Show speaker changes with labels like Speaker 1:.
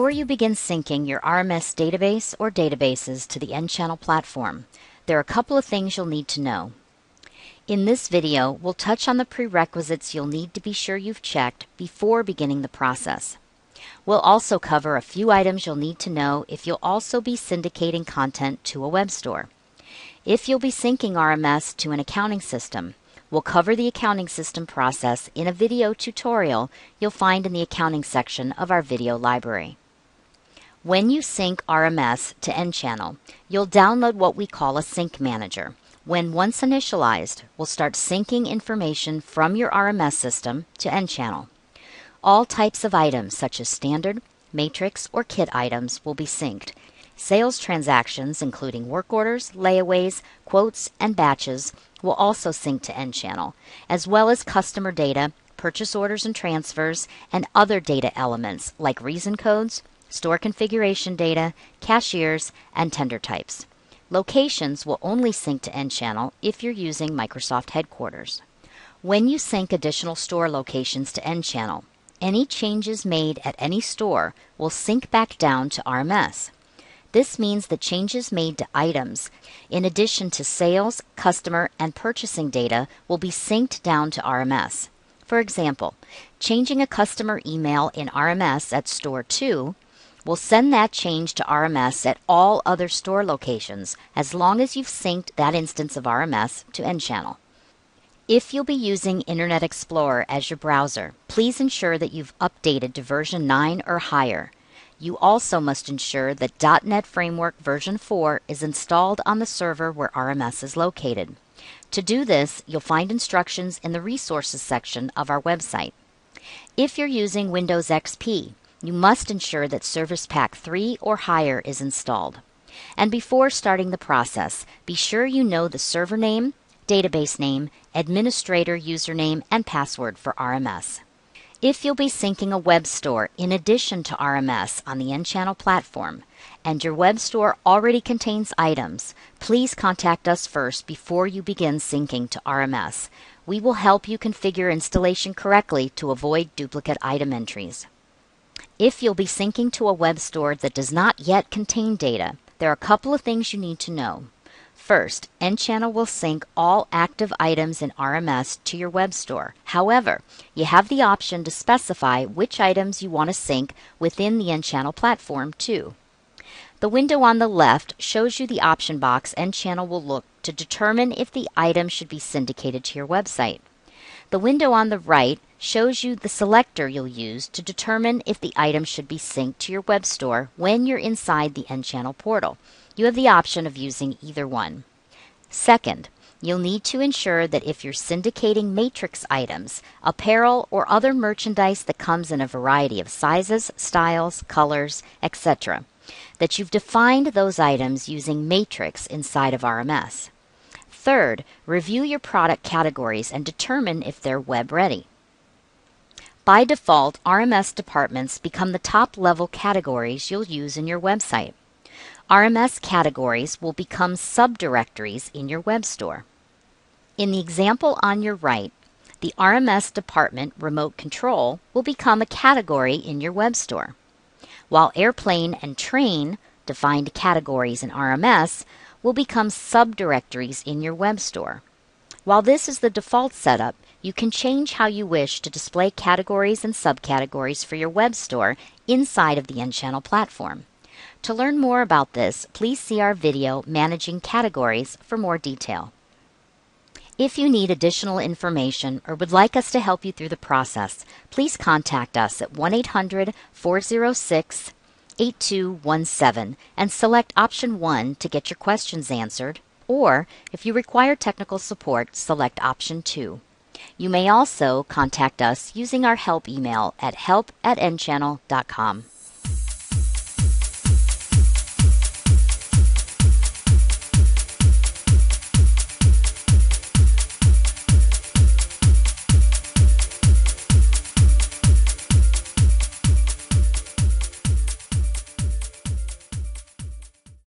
Speaker 1: Before you begin syncing your RMS database or databases to the nChannel platform, there are a couple of things you'll need to know. In this video, we'll touch on the prerequisites you'll need to be sure you've checked before beginning the process. We'll also cover a few items you'll need to know if you'll also be syndicating content to a web store. If you'll be syncing RMS to an accounting system, we'll cover the accounting system process in a video tutorial you'll find in the accounting section of our video library. When you sync RMS to nChannel, you'll download what we call a sync manager. When once initialized, we'll start syncing information from your RMS system to nChannel. All types of items such as standard, matrix, or kit items will be synced. Sales transactions, including work orders, layaways, quotes, and batches, will also sync to nChannel, as well as customer data, purchase orders and transfers, and other data elements like reason codes, store configuration data, cashiers, and tender types. Locations will only sync to nChannel if you're using Microsoft Headquarters. When you sync additional store locations to nChannel, any changes made at any store will sync back down to RMS. This means that changes made to items, in addition to sales, customer, and purchasing data, will be synced down to RMS. For example, changing a customer email in RMS at Store 2 will send that change to RMS at all other store locations as long as you've synced that instance of RMS to nChannel. If you'll be using Internet Explorer as your browser, please ensure that you've updated to version 9 or higher. You also must ensure that .NET Framework version 4 is installed on the server where RMS is located. To do this, you'll find instructions in the Resources section of our website. If you're using Windows XP, you must ensure that Service Pack 3 or higher is installed. And before starting the process, be sure you know the server name, database name, administrator username, and password for RMS. If you'll be syncing a web store in addition to RMS on the nChannel platform, and your web store already contains items, please contact us first before you begin syncing to RMS. We will help you configure installation correctly to avoid duplicate item entries. If you'll be syncing to a web store that does not yet contain data, there are a couple of things you need to know. First, nChannel will sync all active items in RMS to your web store. However, you have the option to specify which items you want to sync within the nChannel platform too. The window on the left shows you the option box nChannel will look to determine if the item should be syndicated to your website. The window on the right shows you the selector you'll use to determine if the item should be synced to your web store when you're inside the nChannel portal. You have the option of using either one. Second, you'll need to ensure that if you're syndicating matrix items, apparel, or other merchandise that comes in a variety of sizes, styles, colors, etc., that you've defined those items using matrix inside of RMS. Third, review your product categories and determine if they're web ready. By default, RMS departments become the top-level categories you'll use in your website. RMS categories will become subdirectories in your web store. In the example on your right, the RMS department remote control will become a category in your web store, while airplane and train, defined categories in RMS, will become subdirectories in your web store. While this is the default setup, you can change how you wish to display categories and subcategories for your web store inside of the nChannel platform. To learn more about this, please see our video Managing Categories for more detail. If you need additional information or would like us to help you through the process, please contact us at 1-800-406-8217 and select option 1 to get your questions answered, or if you require technical support, select option 2. You may also contact us using our help email at help@nchannel.com.